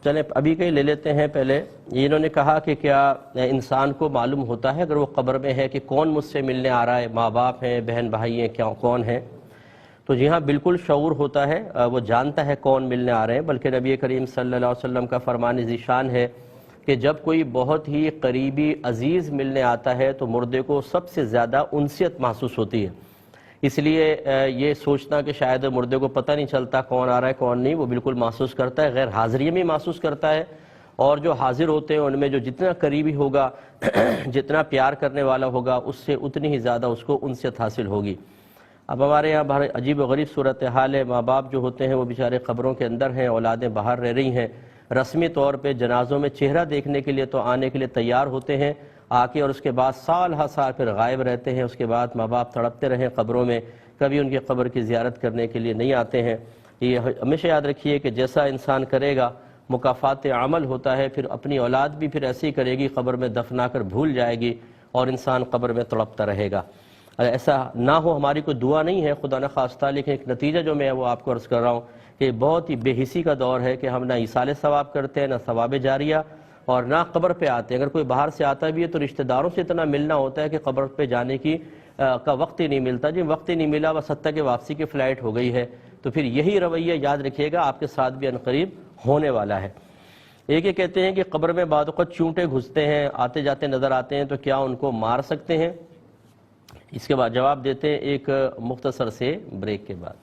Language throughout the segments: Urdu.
چلیں ابھی کہیں لے لیتے ہیں پہلے. انہوں نے کہا کہ کیا انسان کو معلوم ہوتا ہے اگر وہ قبر میں ہے کہ کون مجھ سے ملنے آ رہا ہے، ماں باپ ہیں، بہن بھائی ہیں، کون ہیں؟ تو جی ہاں بالکل شعور ہوتا ہے، وہ جانتا ہے کون ملنے آ رہے ہیں. بلکہ نبی کریم صلی اللہ علیہ وسلم کا فرمان ذیشان ہے کہ جب کوئی بہت ہی قریبی عزیز ملنے آتا ہے تو مردے کو سب سے زیادہ انسیت محسوس ہوتی ہے. اس لیے یہ سوچنا کہ شاید مردے کو پتہ نہیں چلتا کون آ رہا ہے کون نہیں، وہ بالکل محسوس کرتا ہے، غیر حاضری میں محسوس کرتا ہے. اور جو حاضر ہوتے ہیں ان میں جو جتنا قریبی ہوگا جتنا پیار کرنے والا ہوگا اس سے اتنی ہی زیادہ اس کو انسیت حاصل ہوگی. اب ہمارے یہاں بڑی عجیب و غریب صورتحال ہے. ماں باپ جو ہوتے ہیں وہ بیچارے قبروں کے اندر ہیں، اولادیں باہر رہ رہی ہیں. رسمی طور پہ جنازوں میں چہرہ دیکھنے کے لیے تو آنے کے لیے تیار ہوتے ہیں، آ کے اور اس کے بعد سال ہر سال پھر غائب رہتے ہیں. اس کے بعد ماں باپ تڑپتے رہیں قبروں میں، کبھی ان کی قبر کی زیارت کرنے کے لیے نہیں آتے ہیں. یہ ہمیشہ یاد رکھیے کہ جیسا انسان کرے گا مکافات عمل ہوتا ہے. پھر اپنی اولاد بھی پھر ایسے ہی کرے گی، قبر میں دفنا کر بھول جائے گی اور انسان قبر میں تڑپتا رہے گا. ایسا نہ ہو، ہماری کوئی دعا نہیں ہے خدا نخواستہ، لیکن ایک نتیجہ جو میں وہ آپ کو عرض کر رہا ہوں کہ بہت ہی بے حسی کا دور ہے کہ ہم نہ ایصال ثواب کرتے ہیں، نہ ثواب جاریہ، اور نہ قبر پہ آتے ہیں. اگر کوئی باہر سے آتا بھی ہے تو رشتہ داروں سے اتنا ملنا ہوتا ہے کہ قبر پہ جانے کا وقت ہی نہیں ملتا. جی وقت ہی نہیں ملا، بس حتیٰ کہ واپسی کی فلائٹ ہو گئی ہے. تو پھر یہی رویہ یاد رکھیے گا آپ کے ساتھ بھی عنقریب ہونے والا ہے. ایک یہ کہتے ہیں کہ قبر میں بعض اوقات چونٹے گھستے ہیں، آتے جاتے نظر آتے ہیں، تو کیا ان کو مار سکتے ہیں؟ اس کے بعد جواب دیتے ہیں ایک مختصر سے بریک کے بعد.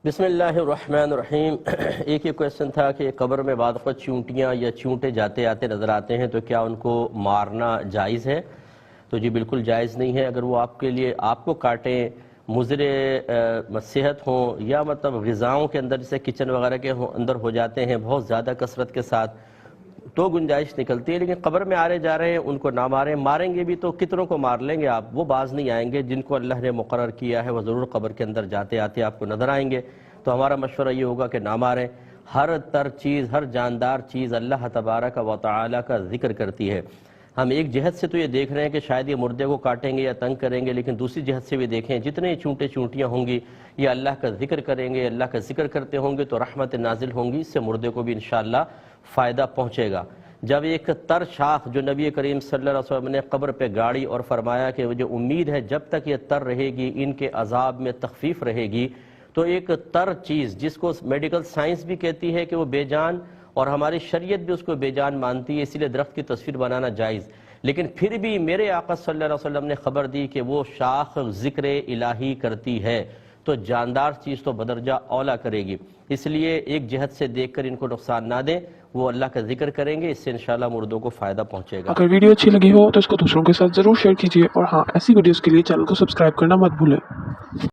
بسم اللہ الرحمن الرحیم. ایک یہ کویسچن تھا کہ قبر میں بعض اوقات چونٹیاں یا چونٹے جاتے آتے نظر آتے ہیں تو کیا ان کو مارنا جائز ہے؟ تو جی بالکل جائز نہیں ہے. اگر وہ آپ کے لیے آپ کو کاٹیں، مضر صحت ہوں یا مطلب غذاؤں کے اندر جیسے کچن وغیرہ کے اندر ہو جاتے ہیں بہت زیادہ کثرت کے ساتھ، تو گنجائش نکلتی ہے. لیکن قبر میں آ رہے جا رہے ہیں ان کو نہ ماریں. ماریں گے بھی تو کتنوں کو مار لیں گے آپ؟ وہ باز نہیں آئیں گے. جن کو اللہ نے مقرر کیا ہے وہ ضرور قبر کے اندر جاتے آتے آپ کو نظر آئیں گے. تو ہمارا مشورہ یہ ہوگا کہ نہ ماریں. ہر چیز، ہر جاندار چیز اللہ تبارک و تعالی کا ذکر کرتی ہے. ہم ایک جہت سے تو یہ دیکھ رہے ہیں کہ شاید یہ مردے کو کاٹیں گے یا تنگ کریں گے، لیکن دوسری جہت سے بھی دیکھیں جتنے چونٹے چونٹیاں ہوں گی یہ اللہ کا ذکر کریں گے، اللہ کا ذکر کرتے ہوں گے تو رحمت نازل ہوں گی. اس سے مردے کو بھی انشاءاللہ فائدہ پہنچے گا. جب ایک تر شاخ جو نبی کریم صلی اللہ علیہ وسلم نے قبر پہ گاڑی اور فرمایا کہ جو امید ہے جب تک یہ تر رہے گی ان کے عذاب میں تخفیف رہے گی، تو ایک تر چیز جس کو میڈیکل سائنس بھی کہتی ہے کہ وہ بے جان، اور ہماری شریعت بھی اس کو بے جان مانتی ہے، اسی لیے درخت کی تصویر بنانا جائز. لیکن پھر بھی میرے آقا صلی اللہ علیہ وسلم نے خبر دی کہ وہ شاخ ذکر الہی کرتی ہے تو جاندار چیز تو بدرجہ اولا کرے گی. اس لیے ایک جہت سے دیکھ کر ان کو نقصان نہ دیں، وہ اللہ کا ذکر کریں گے، اس سے انشاءاللہ مردوں کو فائدہ پہنچے گا. اگر ویڈیو اچھی لگی ہو تو اس کو دوسروں کے ساتھ ضرور شیئر کیجیے، اور ہاں ایسی ویڈیوز کے لیے چینل کو سبسکرائب کرنا مت بھولیں.